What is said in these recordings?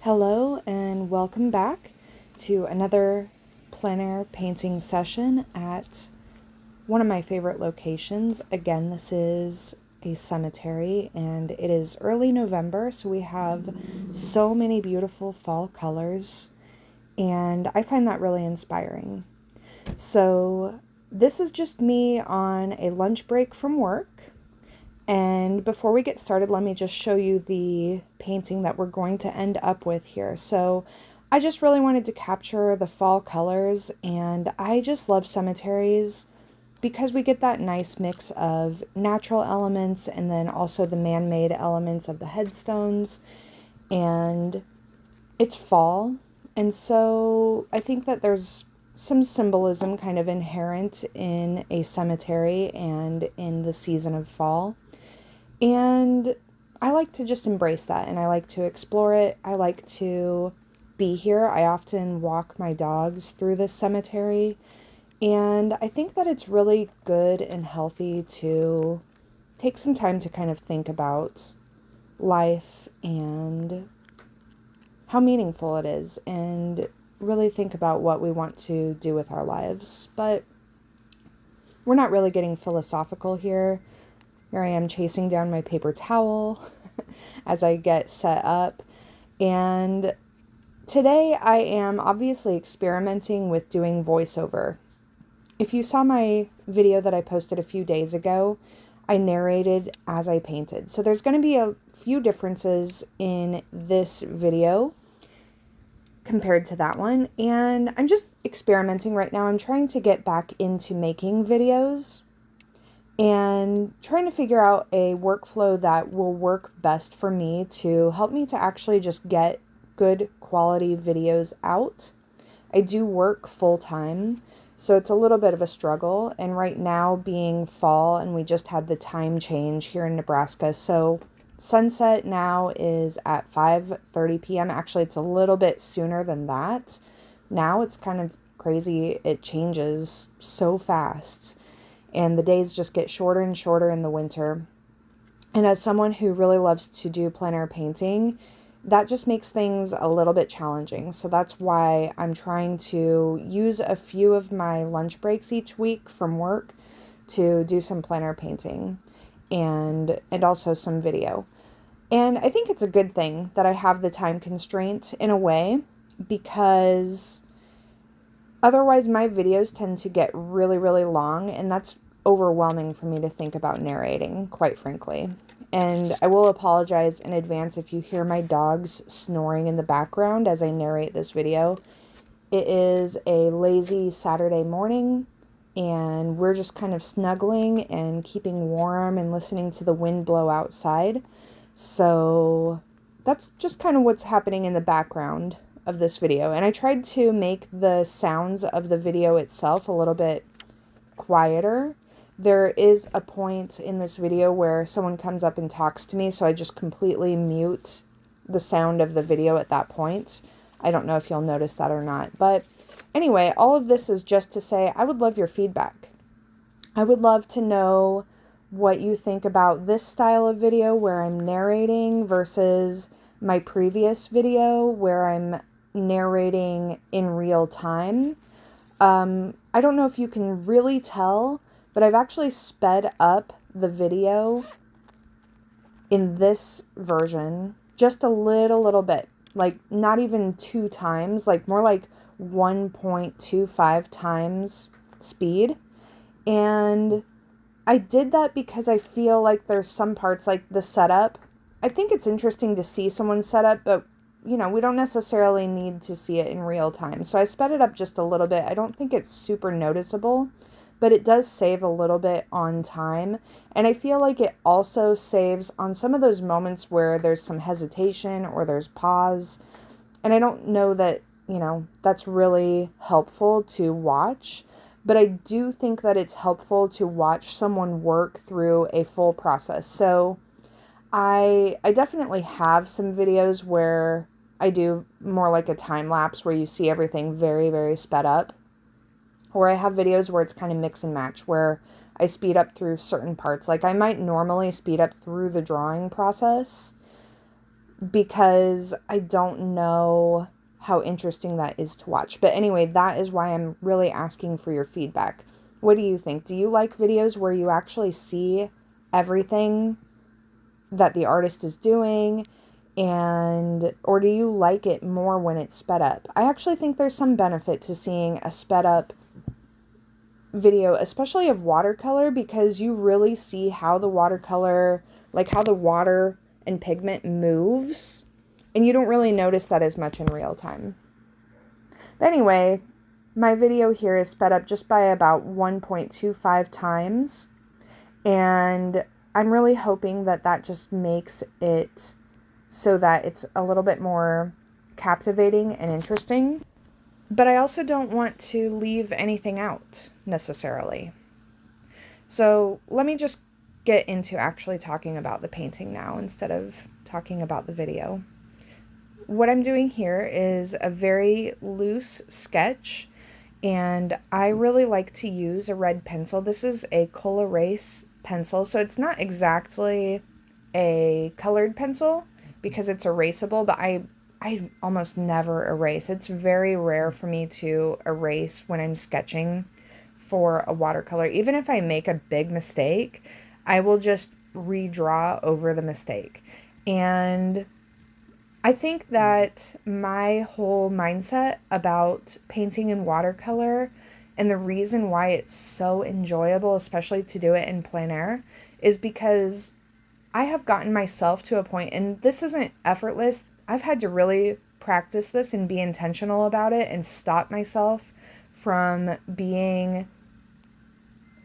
Hello and welcome back to another plein air painting session at one of my favorite locations. Again, this is a cemetery and it is early November, so we have so many beautiful fall colors and I find that really inspiring. So this is just me on a lunch break from work. And before we get started, let me just show you the painting that we're going to end up with here. So I just really wanted to capture the fall colors, and I just love cemeteries because we get that nice mix of natural elements and then also the man-made elements of the headstones, and it's fall. And so I think that there's some symbolism kind of inherent in a cemetery and in the season of fall. And I like to just embrace that and I like to explore it. I like to be here. I often walk my dogs through this cemetery. And I think that it's really good and healthy to take some time to kind of think about life and how meaningful it is and really think about what we want to do with our lives. But we're not really getting philosophical here. Here I am chasing down my paper towel as I get set up. And today I am obviously experimenting with doing voiceover. If you saw my video that I posted a few days ago, I narrated as I painted. So there's going to be a few differences in this video compared to that one. And I'm just experimenting right now. I'm trying to get back into making videos and trying to figure out a workflow that will work best for me to help me to actually just get good quality videos out. I do work full time, so it's a little bit of a struggle. And right now being fall and we just had the time change here in Nebraska, so sunset now is at 5:30 p.m. Actually, it's a little bit sooner than that. Now it's kind of crazy. It changes so fast. And the days just get shorter and shorter in the winter. And as someone who really loves to do plein air painting, that just makes things a little bit challenging. So that's why I'm trying to use a few of my lunch breaks each week from work to do some plein air painting and also some video. And I think it's a good thing that I have the time constraint in a way, because otherwise my videos tend to get really, really long, and that's overwhelming for me to think about narrating, quite frankly. And I will apologize in advance if you hear my dogs snoring in the background as I narrate this video. It is a lazy Saturday morning, and we're just kind of snuggling and keeping warm and listening to the wind blow outside. So that's just kind of what's happening in the background of this video. And I tried to make the sounds of the video itself a little bit quieter. There is a point in this video where someone comes up and talks to me, so I just completely mute the sound of the video at that point. I don't know if you'll notice that or not. But anyway, all of this is just to say I would love your feedback. I would love to know what you think about this style of video where I'm narrating versus my previous video where I'm narrating in real time. I don't know if you can really tell, but I've actually sped up the video in this version just a little bit, like not even 2 times, like more like 1.25 times speed. And I did that because I feel like there's some parts, like the setup. I think it's interesting to see someone's setup, but you know, we don't necessarily need to see it in real time. So I sped it up just a little bit. I don't think it's super noticeable, but it does save a little bit on time. And I feel like it also saves on some of those moments where there's some hesitation or there's pause. And I don't know that, you know, that's really helpful to watch, but I do think that it's helpful to watch someone work through a full process. So I definitely have some videos where I do more like a time lapse where you see everything very, very sped up. Or I have videos where it's kind of mix and match, where I speed up through certain parts. Like I might normally speed up through the drawing process, because I don't know how interesting that is to watch. But anyway, that is why I'm really asking for your feedback. What do you think? Do you like videos where you actually see everything that the artist is doing, and or do you like it more when it's sped up? I actually think there's some benefit to seeing a sped up video, especially of watercolor, because you really see how the watercolor, like how the water and pigment moves, and you don't really notice that as much in real time. But anyway, my video here is sped up just by about 1.25 times, and I'm really hoping that that just makes it so that it's a little bit more captivating and interesting. But I also don't want to leave anything out necessarily. So let me just get into actually talking about the painting now instead of talking about the video. What I'm doing here is a very loose sketch, and I really like to use a red pencil. This is a Colorase pencil, so it's not exactly a colored pencil because it's erasable, but I almost never erase. It's very rare for me to erase when I'm sketching for a watercolor. Even if I make a big mistake, I will just redraw over the mistake. And I think that my whole mindset about painting in watercolor and the reason why it's so enjoyable, especially to do it in plein air, is because I have gotten myself to a point, and this isn't effortless. I've had to really practice this and be intentional about it and stop myself from being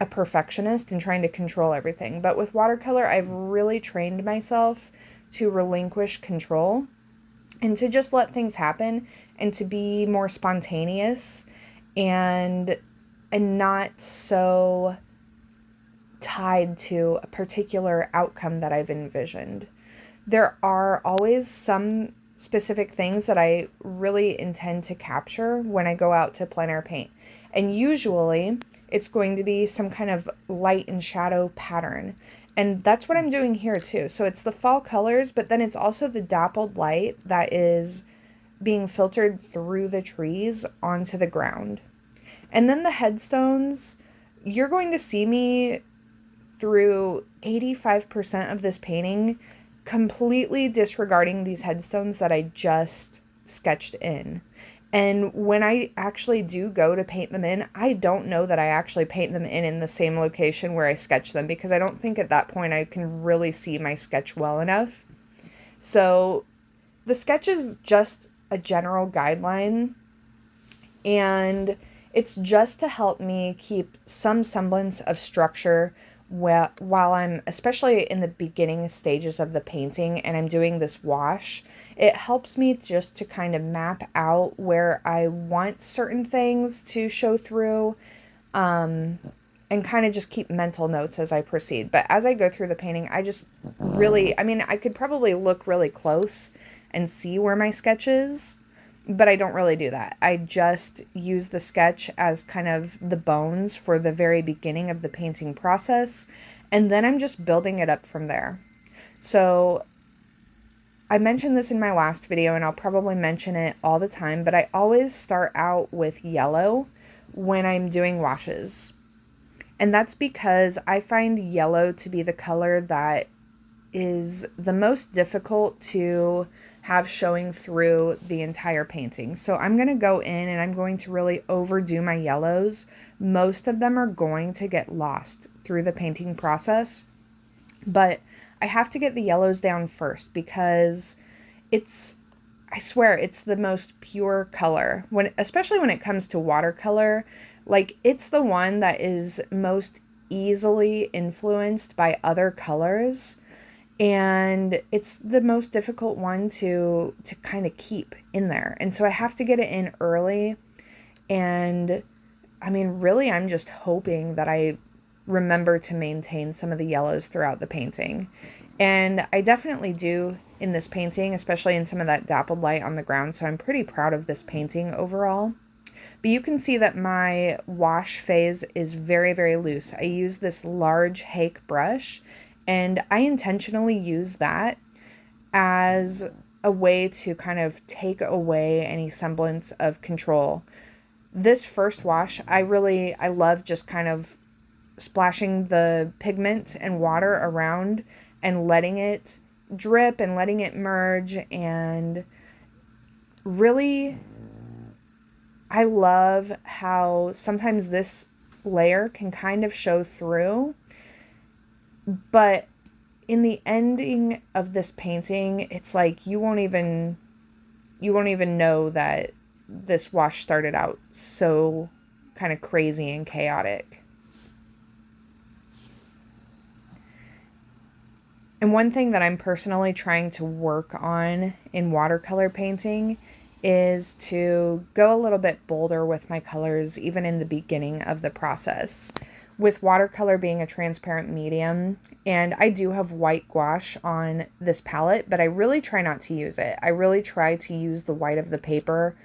a perfectionist and trying to control everything. But with watercolor, I've really trained myself to relinquish control and to just let things happen and to be more spontaneous and not so tied to a particular outcome that I've envisioned. There are always some specific things that I really intend to capture when I go out to plein air paint. And usually it's going to be some kind of light and shadow pattern. And that's what I'm doing here too. So it's the fall colors, but then it's also the dappled light that is being filtered through the trees onto the ground. And then the headstones, you're going to see me through 85% of this painting completely disregarding these headstones that I just sketched in. And when I actually do go to paint them in, I don't know that I actually paint them in the same location where I sketch them, because I don't think at that point I can really see my sketch well enough. So the sketch is just a general guideline, and it's just to help me keep some semblance of structure while I'm, especially in the beginning stages of the painting and I'm doing this wash. It helps me just to kind of map out where I want certain things to show through, and kind of just keep mental notes as I proceed. But as I go through the painting, I just really, I mean, I could probably look really close and see where my sketch is, but I don't really do that. I just use the sketch as kind of the bones for the very beginning of the painting process, and then I'm just building it up from there. So I mentioned this in my last video, and I'll probably mention it all the time, but I always start out with yellow when I'm doing washes. And that's because I find yellow to be the color that is the most difficult to have showing through the entire painting. So I'm going to go in and I'm going to really overdo my yellows. Most of them are going to get lost through the painting process, but I have to get the yellows down first because it's, I swear, it's the most pure color. Especially when it comes to watercolor, like it's the one that is most easily influenced by other colors. And it's the most difficult one to kind of keep in there. And so I have to get it in early. And I mean, really, I'm just hoping that I remember to maintain some of the yellows throughout the painting. And I definitely do in this painting, especially in some of that dappled light on the ground. So I'm pretty proud of this painting overall. But you can see that my wash phase is very, very loose. I use this large Hake brush, and I intentionally use that as a way to kind of take away any semblance of control. This first wash, I love just kind of splashing the pigment and water around and letting it drip and letting it merge. And really, I love how sometimes this layer can kind of show through, but in the ending of this painting, it's like you won't even know that this wash started out so kind of crazy and chaotic. And one thing that I'm personally trying to work on in watercolor painting is to go a little bit bolder with my colors, even in the beginning of the process. With watercolor being a transparent medium, and I do have white gouache on this palette, but I really try not to use it. I really try to use the white of the paper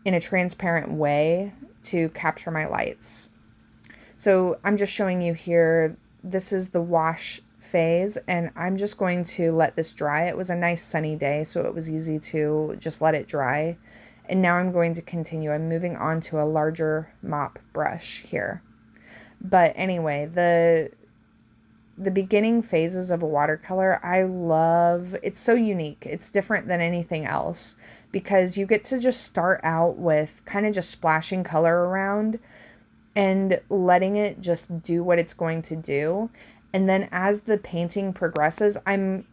in a transparent way to capture my lights. So I'm just showing you here, this is the wash phase, and I'm just going to let this dry. It was a nice sunny day, so it was easy to just let it dry. And now I'm going to continue. I'm moving on to a larger mop brush here. But anyway, the beginning phases of a watercolor, I love. It's so unique. It's different than anything else because you get to just start out with kind of just splashing color around and letting it just do what it's going to do. And then as the painting progresses, I'm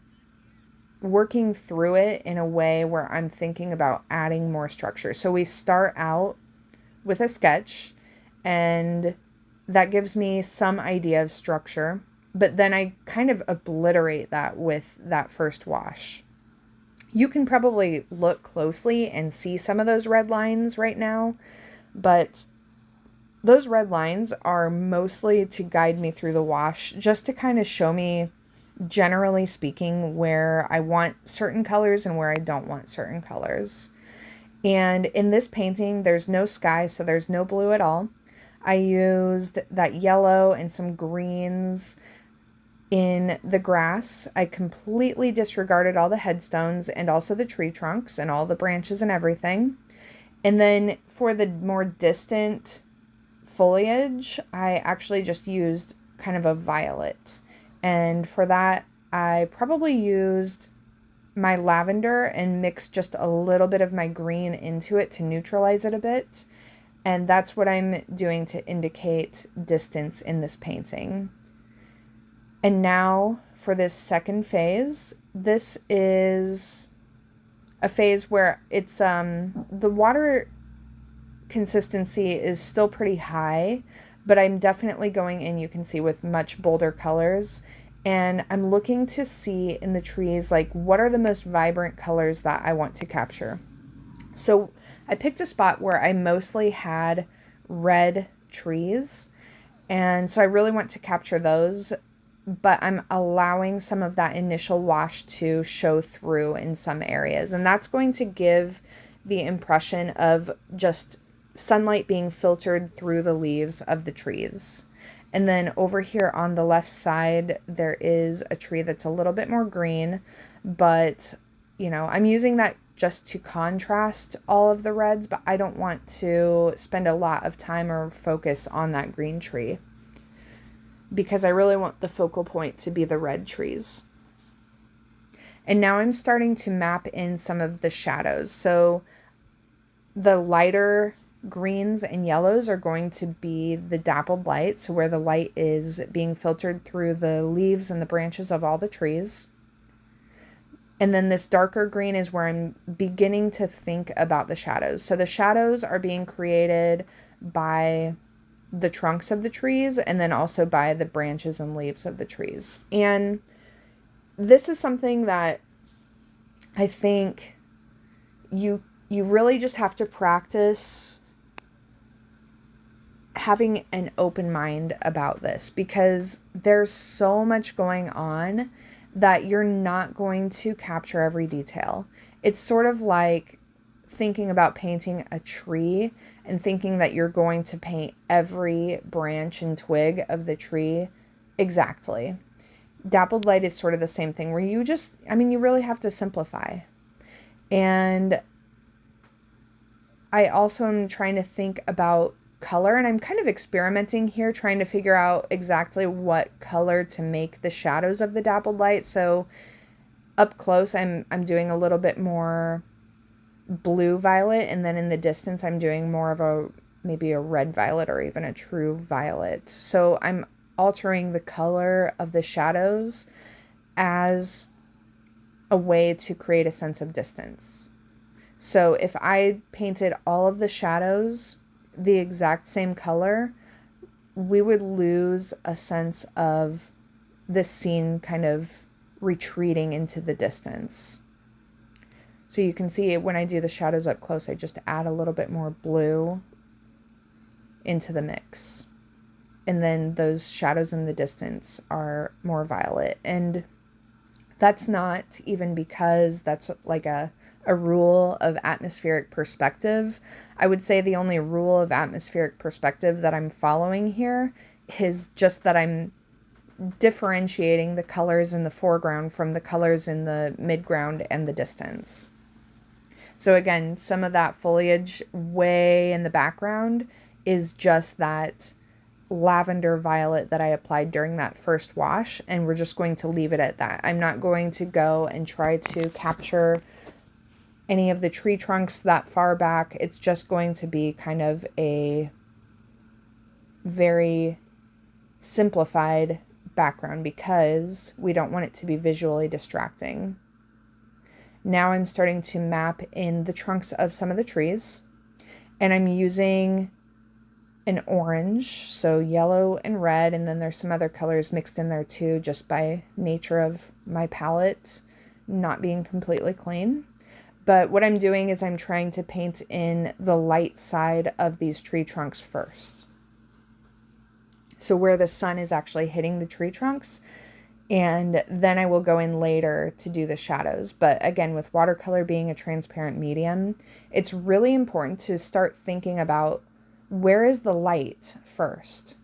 working through it in a way where I'm thinking about adding more structure. So we start out with a sketch, and that gives me some idea of structure, but then I kind of obliterate that with that first wash. You can probably look closely and see some of those red lines right now, but those red lines are mostly to guide me through the wash, just to kind of show me, generally speaking, where I want certain colors and where I don't want certain colors. And in this painting, there's no sky, so there's no blue at all. I used that yellow and some greens in the grass. I completely disregarded all the headstones and also the tree trunks and all the branches and everything. And then for the more distant foliage, I actually just used kind of a violet. And for that, I probably used my lavender and mixed just a little bit of my green into it to neutralize it a bit. And that's what I'm doing to indicate distance in this painting. And now for this second phase, this is a phase where it's the water consistency is still pretty high, but I'm definitely going in, you can see, with much bolder colors. And I'm looking to see in the trees, like, what are the most vibrant colors that I want to capture. So I picked a spot where I mostly had red trees, and so I really want to capture those, but I'm allowing some of that initial wash to show through in some areas, and that's going to give the impression of just sunlight being filtered through the leaves of the trees. And then over here on the left side, there is a tree that's a little bit more green, but you know, I'm using that just to contrast all of the reds, but I don't want to spend a lot of time or focus on that green tree because I really want the focal point to be the red trees. And now I'm starting to map in some of the shadows. So the lighter greens and yellows are going to be the dappled light, so where the light is being filtered through the leaves and the branches of all the trees. And then this darker green is where I'm beginning to think about the shadows. So the shadows are being created by the trunks of the trees and then also by the branches and leaves of the trees. And this is something that I think you really just have to practice having an open mind about this, because there's so much going on that you're not going to capture every detail. It's sort of like thinking about painting a tree and thinking that you're going to paint every branch and twig of the tree exactly. Dappled light is sort of the same thing, where you really have to simplify. And I also am trying to think about color, and I'm kind of experimenting here, trying to figure out exactly what color to make the shadows of the dappled light. So up close, I'm doing a little bit more blue violet, and then in the distance I'm doing more of a maybe a red violet or even a true violet. So I'm altering the color of the shadows as a way to create a sense of distance. So if I painted all of the shadows the exact same color, we would lose a sense of the scene kind of retreating into the distance. So you can see when I do the shadows up close, I just add a little bit more blue into the mix. And then those shadows in the distance are more violet. And that's not even because that's like a rule of atmospheric perspective. I would say the only rule of atmospheric perspective that I'm following here is just that I'm differentiating the colors in the foreground from the colors in the midground and the distance. So again, some of that foliage way in the background is just that lavender violet that I applied during that first wash, and we're just going to leave it at that. I'm not going to go and try to capture any of the tree trunks that far back. It's just going to be kind of a very simplified background because we don't want it to be visually distracting. Now I'm starting to map in the trunks of some of the trees, and I'm using an orange, so yellow and red, and then there's some other colors mixed in there too, just by nature of my palette not being completely clean. But what I'm doing is I'm trying to paint in the light side of these tree trunks first. So where the sun is actually hitting the tree trunks, and then I will go in later to do the shadows. But again, with watercolor being a transparent medium, it's really important to start thinking about where is the light first.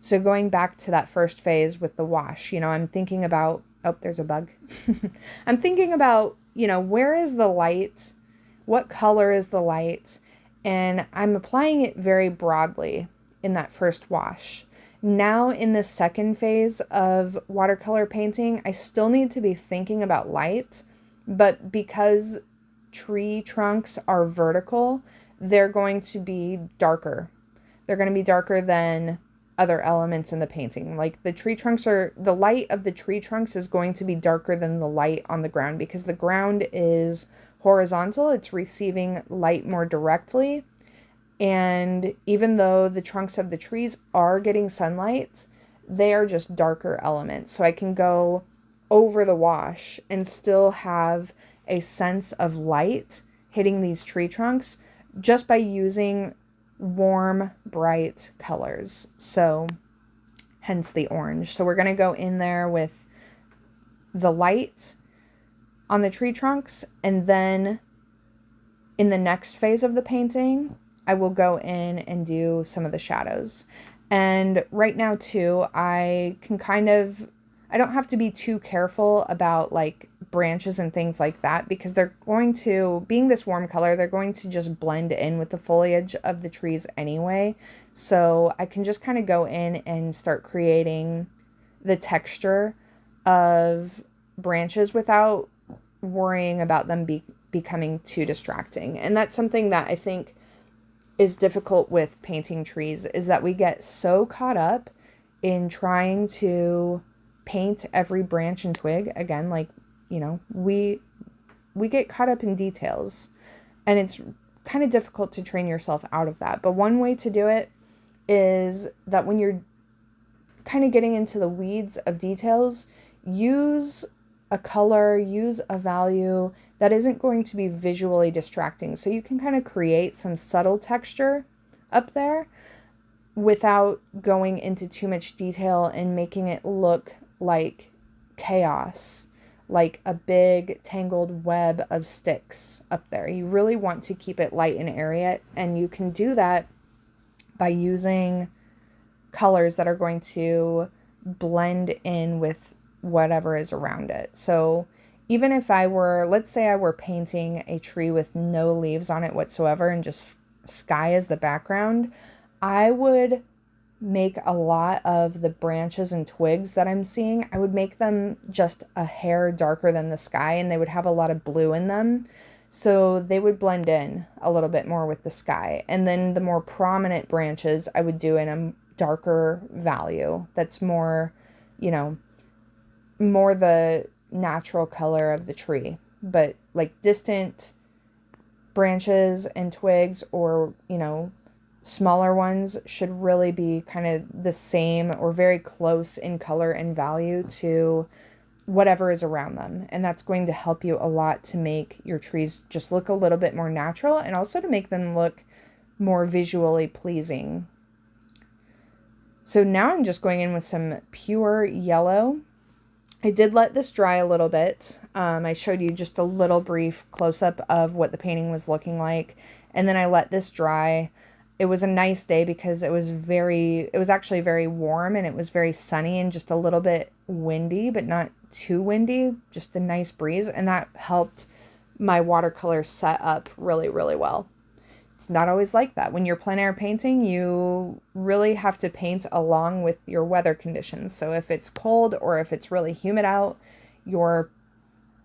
So going back to that first phase with the wash, I'm thinking about, oh, there's a bug. I'm thinking about, where is the light? What color is the light? And I'm applying it very broadly in that first wash. Now in the second phase of watercolor painting, I still need to be thinking about light, but because tree trunks are vertical, they're going to be darker. They're going to be darker than other elements in the painting. Like the light of the tree trunks is going to be darker than the light on the ground because the ground is horizontal. It's receiving light more directly. And even though the trunks of the trees are getting sunlight, they are just darker elements. So I can go over the wash and still have a sense of light hitting these tree trunks just by using warm, bright colors. So hence the orange. So we're going to go in there with the light on the tree trunks, and then in the next phase of the painting, I will go in and do some of the shadows. And right now too, I don't have to be too careful about like branches and things like that because they're going to, being this warm color, they're going to just blend in with the foliage of the trees anyway. So I can just kind of go in and start creating the texture of branches without worrying about them becoming too distracting. And that's something that I think is difficult with painting trees, is that we get so caught up in trying to paint every branch and twig. Again, like, we get caught up in details, and it's kind of difficult to train yourself out of that. But one way to do it is that when you're kind of getting into the weeds of details, use a color, use a value that isn't going to be visually distracting. So you can kind of create some subtle texture up there without going into too much detail and making it look like chaos, like a big tangled web of sticks up there. You really want to keep it light and airy, and you can do that by using colors that are going to blend in with whatever is around it. So even if I were, let's say I were painting a tree with no leaves on it whatsoever and just sky as the background, I would make a lot of the branches and twigs that I'm seeing, I would make them just a hair darker than the sky, and they would have a lot of blue in them. So they would blend in a little bit more with the sky. And then the more prominent branches I would do in a darker value that's more, you know, more the natural color of the tree. But like distant branches and twigs, or, you know, smaller ones, should really be kind of the same or very close in color and value to whatever is around them. And that's going to help you a lot to make your trees just look a little bit more natural, and also to make them look more visually pleasing. So now I'm just going in with some pure yellow. I did let this dry a little bit. I showed you just a little brief close-up of what the painting was looking like, and then I let this dry. It was a nice day because it was actually very warm, and it was very sunny and just a little bit windy, but not too windy, just a nice breeze, and that helped my watercolor set up really, really well. It's not always like that. When you're plein air painting, you really have to paint along with your weather conditions. So if it's cold or if it's really humid out, your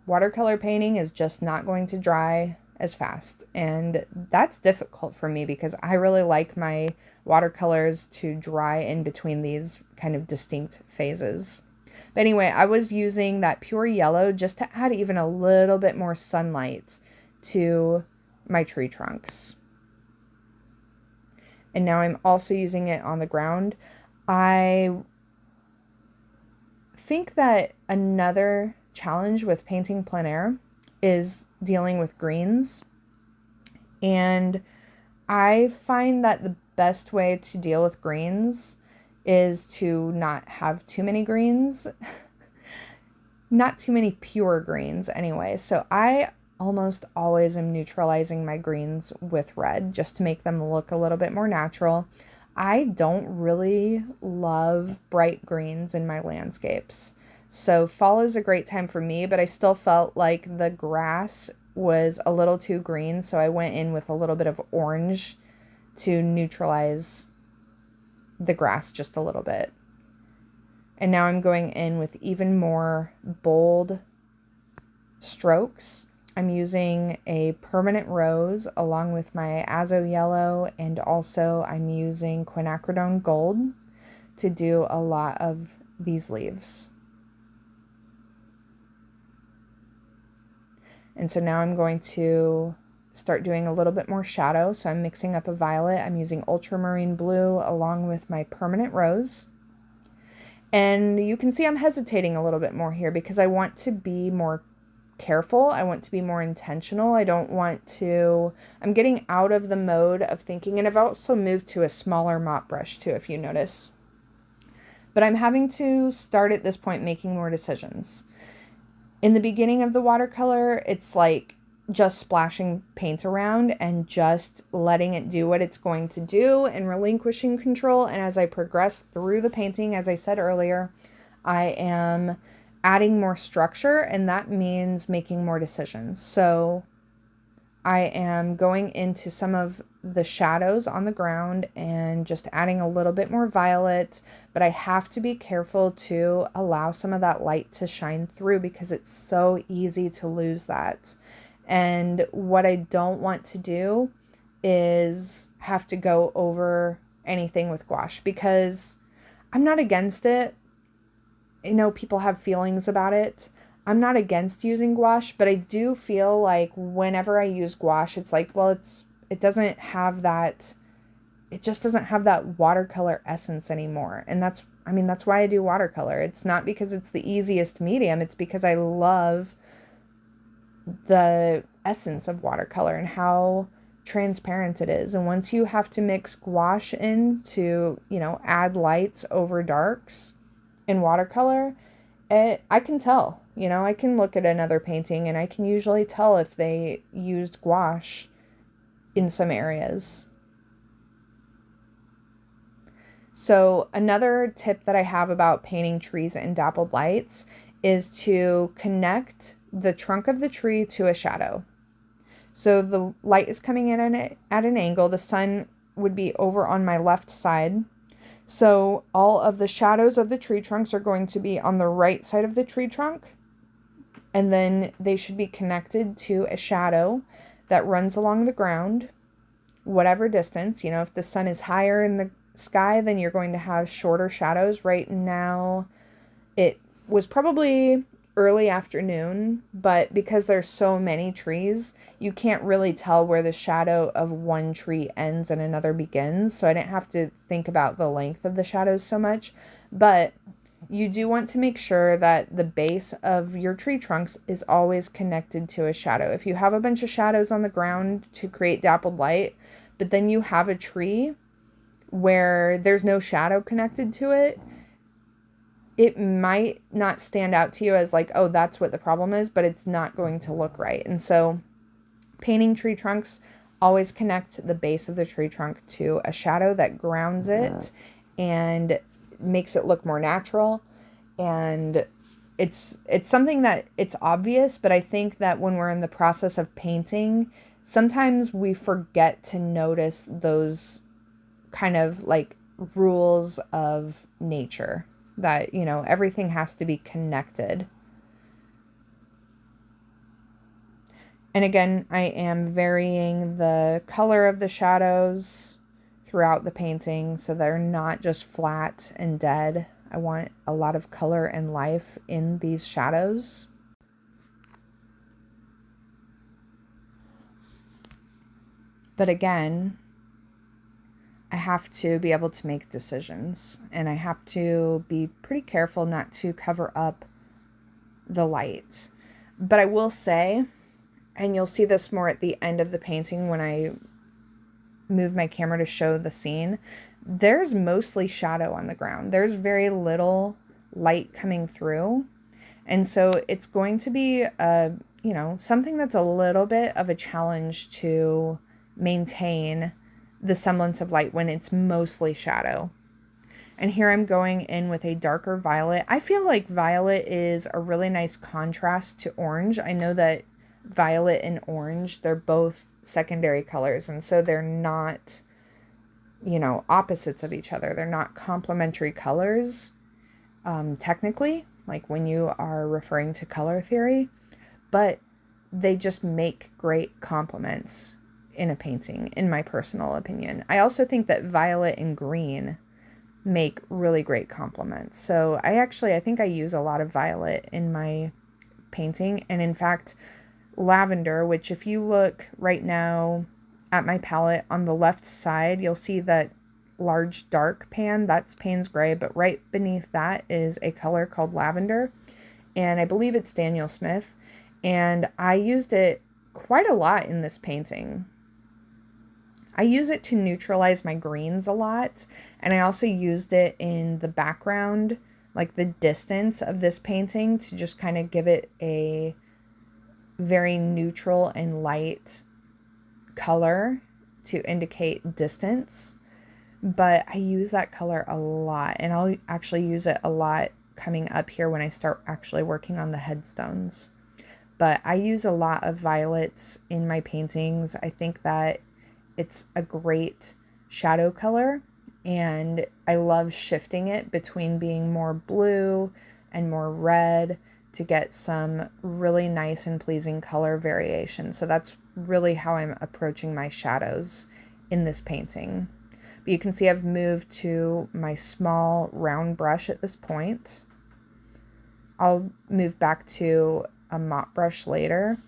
watercolor painting is just not going to dry as fast. And that's difficult for me because I really like my watercolors to dry in between these kind of distinct phases. But anyway, I was using that pure yellow just to add even a little bit more sunlight to my tree trunks. And now I'm also using it on the ground. I think that another challenge with painting plein air is dealing with greens. And I find that the best way to deal with greens is to not have too many greens. Not too many pure greens anyway. So I almost always am neutralizing my greens with red just to make them look a little bit more natural. I don't really love bright greens in my landscapes. So fall is a great time for me, but I still felt like the grass was a little too green, so I went in with a little bit of orange to neutralize the grass just a little bit. And now I'm going in with even more bold strokes. I'm using a permanent rose along with my azo yellow, and also I'm using quinacridone gold to do a lot of these leaves. And so now I'm going to start doing a little bit more shadow. So I'm mixing up a violet. I'm using ultramarine blue along with my permanent rose. And you can see I'm hesitating a little bit more here because I want to be more careful. I want to be more intentional. I don't want to, I'm getting out of the mode of thinking, and I've also moved to a smaller mop brush too, if you notice. But I'm having to start at this point making more decisions. In the beginning of the watercolor, it's like just splashing paint around and just letting it do what it's going to do and relinquishing control. And as I progress through the painting, as I said earlier, I am adding more structure, and that means making more decisions. So I am going into some of the shadows on the ground and just adding a little bit more violet, but I have to be careful to allow some of that light to shine through because it's so easy to lose that. And what I don't want to do is have to go over anything with gouache, because I'm not against it. I know people have feelings about it. I'm not against using gouache, but I do feel like whenever I use gouache, it's like, well, it doesn't have that, it just doesn't have that watercolor essence anymore. And that's why I do watercolor. It's not because it's the easiest medium. It's because I love the essence of watercolor and how transparent it is. And once you have to mix gouache in to, add lights over darks in watercolor, I can tell, I can look at another painting and I can usually tell if they used gouache in some areas. So another tip that I have about painting trees in dappled lights is to connect the trunk of the tree to a shadow. So the light is coming in at an angle. The sun would be over on my left side. So all of the shadows of the tree trunks are going to be on the right side of the tree trunk. And then they should be connected to a shadow that runs along the ground, whatever distance. You know, if the sun is higher in the sky, then you're going to have shorter shadows. Right now, it was probably early afternoon, but because there's so many trees, you can't really tell where the shadow of one tree ends and another begins. So I didn't have to think about the length of the shadows so much. But you do want to make sure that the base of your tree trunks is always connected to a shadow. If you have a bunch of shadows on the ground to create dappled light, but then you have a tree where there's no shadow connected to it, it might not stand out to you as like, oh, that's what the problem is, but it's not going to look right. And so painting tree trunks, always connect the base of the tree trunk to a shadow that grounds it and makes it look more natural. And it's something that it's obvious, but I think that when we're in the process of painting, sometimes we forget to notice those kind of like rules of nature, that, you know, everything has to be connected. And again, I am varying the color of the shadows throughout the painting so they're not just flat and dead. I want a lot of color and life in these shadows. But again, I have to be able to make decisions, and I have to be pretty careful not to cover up the light. But I will say, and you'll see this more at the end of the painting when I move my camera to show the scene, there's mostly shadow on the ground. There's very little light coming through. And so it's going to be something that's a little bit of a challenge to maintain the semblance of light when it's mostly shadow. And here I'm going in with a darker violet. I feel like violet is a really nice contrast to orange. I know that violet and orange, they're both secondary colors, and so they're not, opposites of each other. They're not complementary colors, technically, like when you are referring to color theory, but they just make great complements in a painting, in my personal opinion. I also think that violet and green make really great complements. So I think I use a lot of violet in my painting. And in fact, lavender, which if you look right now at my palette on the left side, you'll see that large dark pan, that's Payne's Gray, but right beneath that is a color called lavender. And I believe it's Daniel Smith. And I used it quite a lot in this painting. I use it to neutralize my greens a lot, and I also used it in the background, like the distance of this painting, to just kind of give it a very neutral and light color to indicate distance. But I use that color a lot, and I'll actually use it a lot coming up here when I start actually working on the headstones. But I use a lot of violets in my paintings. I think that it's a great shadow color, and I love shifting it between being more blue and more red to get some really nice and pleasing color variation. So that's really how I'm approaching my shadows in this painting. But you can see I've moved to my small round brush at this point. I'll move back to a mop brush later.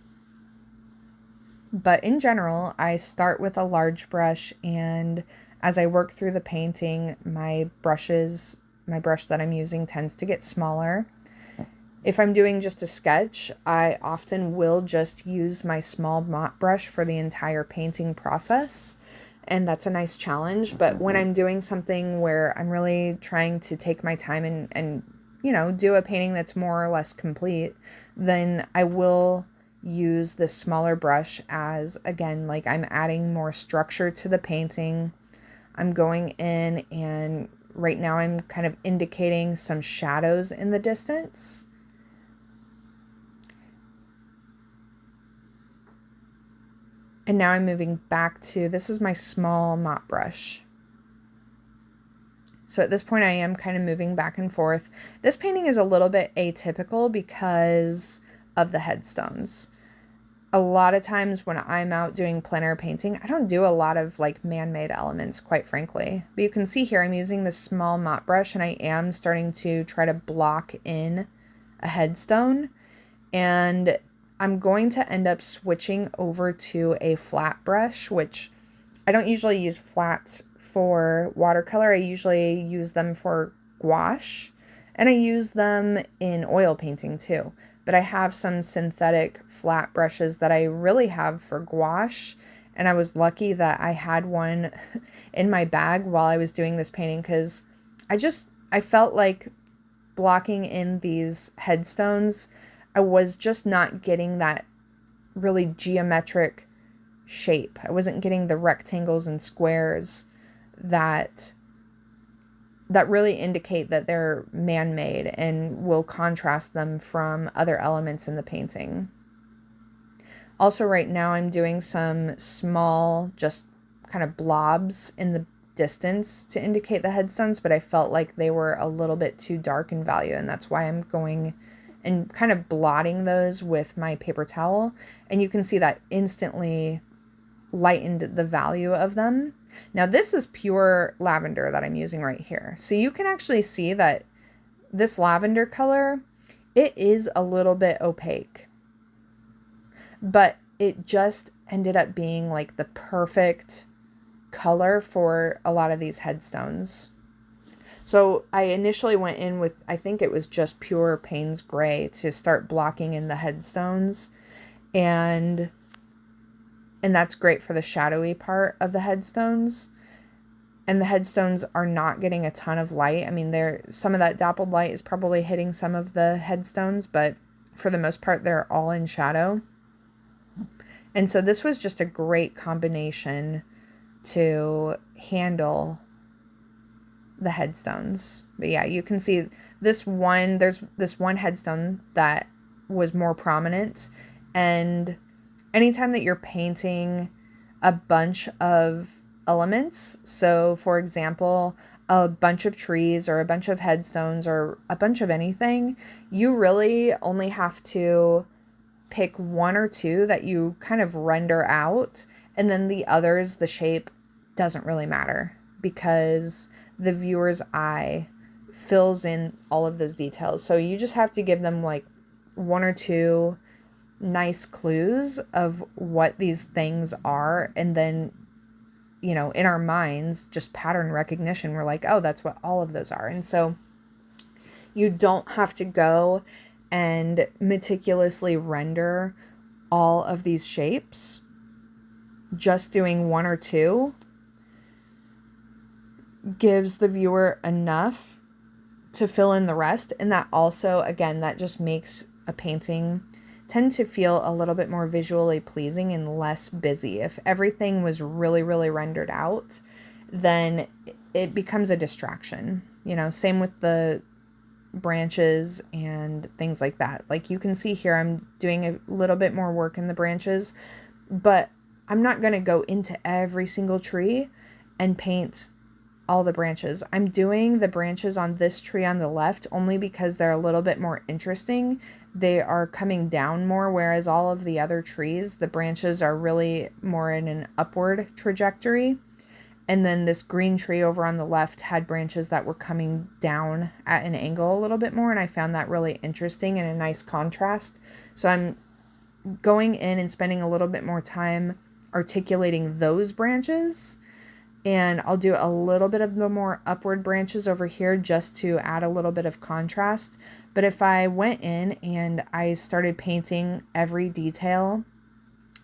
But in general, I start with a large brush, and as I work through the painting, my brush that I'm using tends to get smaller. If I'm doing just a sketch, I often will just use my small mop brush for the entire painting process, and that's a nice challenge. But when I'm doing something where I'm really trying to take my time and do a painting that's more or less complete, then I will use this smaller brush as, again, like I'm adding more structure to the painting. I'm going in, and right now I'm kind of indicating some shadows in the distance. And now I'm moving back to, this is my small mop brush. So at this point I am kind of moving back and forth. This painting is a little bit atypical because of the headstones. A lot of times when I'm out doing plein air painting, I don't do a lot of like man-made elements, quite frankly. But you can see here I'm using this small mop brush and I am starting to try to block in a headstone. And I'm going to end up switching over to a flat brush, which I don't usually use flats for watercolor. I usually use them for gouache, and I use them in oil painting too. But I have some synthetic flat brushes that I really have for gouache, and I was lucky that I had one in my bag while I was doing this painting, because I felt like blocking in these headstones, I was just not getting that really geometric shape. I wasn't getting the rectangles and squares that really indicate that they're man-made and will contrast them from other elements in the painting. Also right now I'm doing some small, just kind of blobs in the distance to indicate the headstones, but I felt like they were a little bit too dark in value, and that's why I'm going and kind of blotting those with my paper towel, and you can see that instantly lightened the value of them. Now this is pure lavender that I'm using right here. So you can actually see that this lavender color, it is a little bit opaque, but it just ended up being like the perfect color for a lot of these headstones. So I initially went in with, I think it was just pure Payne's Gray to start blocking in the headstones, and that's great for the shadowy part of the headstones. And the headstones are not getting a ton of light. I mean, some of that dappled light is probably hitting some of the headstones, but for the most part, they're all in shadow. And so this was just a great combination to handle the headstones. But yeah, you can see there's this one headstone that was more prominent, and anytime that you're painting a bunch of elements, so for example, a bunch of trees or a bunch of headstones or a bunch of anything, you really only have to pick one or two that you kind of render out, and then the others, the shape doesn't really matter because the viewer's eye fills in all of those details. So you just have to give them like one or two nice clues of what these things are, and then, you know, in our minds, just pattern recognition, we're like, oh, that's what all of those are. And so you don't have to go and meticulously render all of these shapes. Just doing one or two gives the viewer enough to fill in the rest, and that also, again, that just makes a painting tend to feel a little bit more visually pleasing and less busy. If everything was really, really rendered out, then it becomes a distraction. You know, same with the branches and things like that. Like you can see here, I'm doing a little bit more work in the branches, but I'm not going to go into every single tree and paint all the branches. I'm doing the branches on this tree on the left only because they're a little bit more interesting. They are coming down more, whereas all of the other trees, the branches are really more in an upward trajectory. And then this green tree over on the left had branches that were coming down at an angle a little bit more, and I found that really interesting and a nice contrast. So I'm going in and spending a little bit more time articulating those branches, and I'll do a little bit of the more upward branches over here just to add a little bit of contrast. But if I went in and I started painting every detail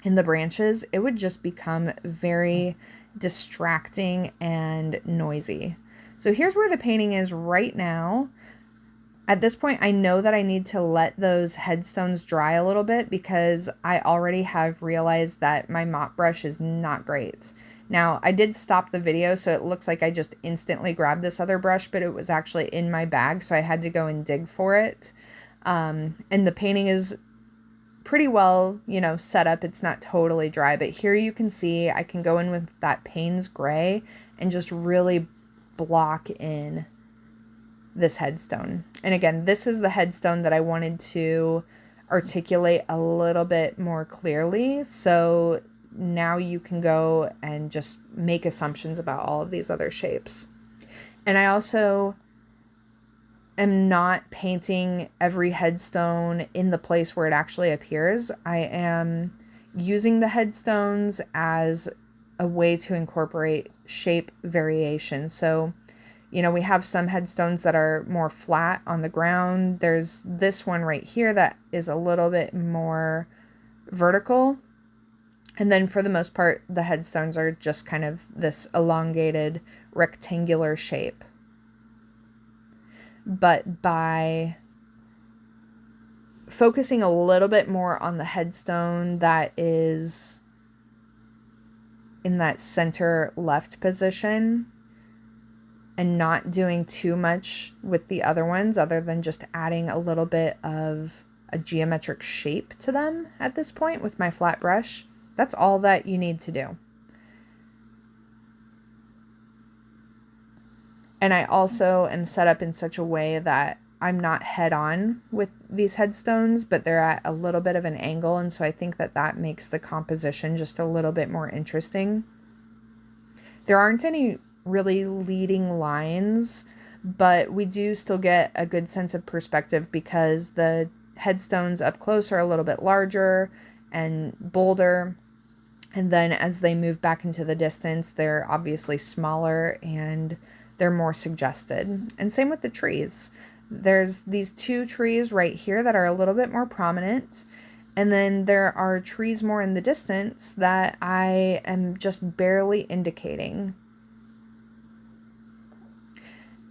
in the branches, it would just become very distracting and noisy. So here's where the painting is right now. At this point, I know that I need to let those headstones dry a little bit because I already have realized that my mop brush is not great. Now, I did stop the video, so it looks like I just instantly grabbed this other brush, but it was actually in my bag, so I had to go and dig for it. And the painting is pretty well, set up. It's not totally dry, but here you can see I can go in with that Payne's gray and just really block in this headstone. And again, this is the headstone that I wanted to articulate a little bit more clearly. So now you can go and just make assumptions about all of these other shapes. And I also am not painting every headstone in the place where it actually appears. I am using the headstones as a way to incorporate shape variation. So, we have some headstones that are more flat on the ground. There's this one right here that is a little bit more vertical. And then for the most part, the headstones are just kind of this elongated rectangular shape. But by focusing a little bit more on the headstone that is in that center left position, and not doing too much with the other ones other than just adding a little bit of a geometric shape to them at this point with my flat brush, that's all that you need to do. And I also am set up in such a way that I'm not head on with these headstones, but they're at a little bit of an angle, and so I think that that makes the composition just a little bit more interesting. There aren't any really leading lines, but we do still get a good sense of perspective because the headstones up close are a little bit larger and bolder, and then as they move back into the distance, they're obviously smaller and they're more suggested. And same with the trees. There's these two trees right here that are a little bit more prominent, and then there are trees more in the distance that I am just barely indicating.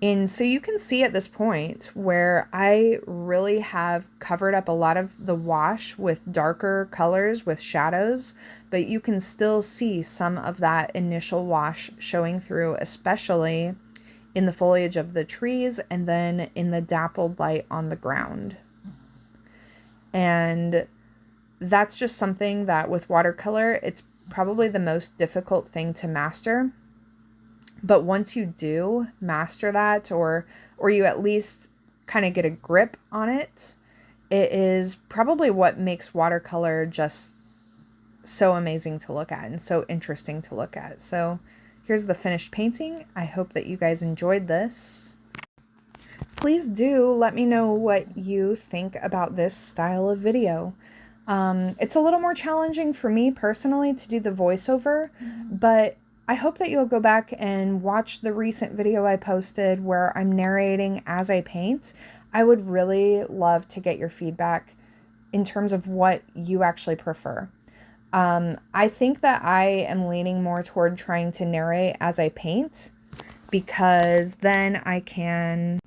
And so you can see at this point where I really have covered up a lot of the wash with darker colors with shadows, but you can still see some of that initial wash showing through, especially in the foliage of the trees and then in the dappled light on the ground. And that's just something that with watercolor, it's probably the most difficult thing to master. But once you do master that, or you at least kind of get a grip on it, it is probably what makes watercolor just so amazing to look at and so interesting to look at. So here's the finished painting. I hope that you guys enjoyed this. Please do let me know what you think about this style of video. It's a little more challenging for me personally to do the voiceover, but I hope that you'll go back and watch the recent video I posted where I'm narrating as I paint. I would really love to get your feedback in terms of what you actually prefer. I think that I am leaning more toward trying to narrate as I paint, because then I can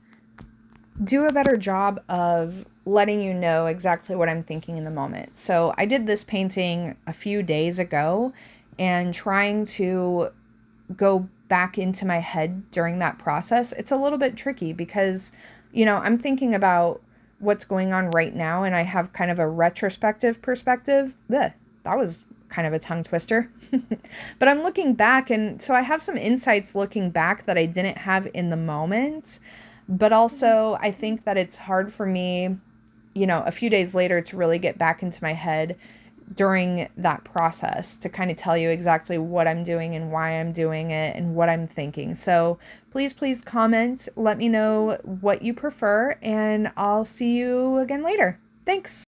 do a better job of letting you know exactly what I'm thinking in the moment. So I did this painting a few days ago, and trying to go back into my head during that process, it's a little bit tricky because, I'm thinking about what's going on right now, and I have kind of a retrospective perspective. Blech, that was kind of a tongue twister. But I'm looking back, and so I have some insights looking back that I didn't have in the moment. But also, I think that it's hard for me, a few days later to really get back into my head during that process to kind of tell you exactly what I'm doing and why I'm doing it and what I'm thinking. So please comment, let me know what you prefer, and I'll see you again later. Thanks.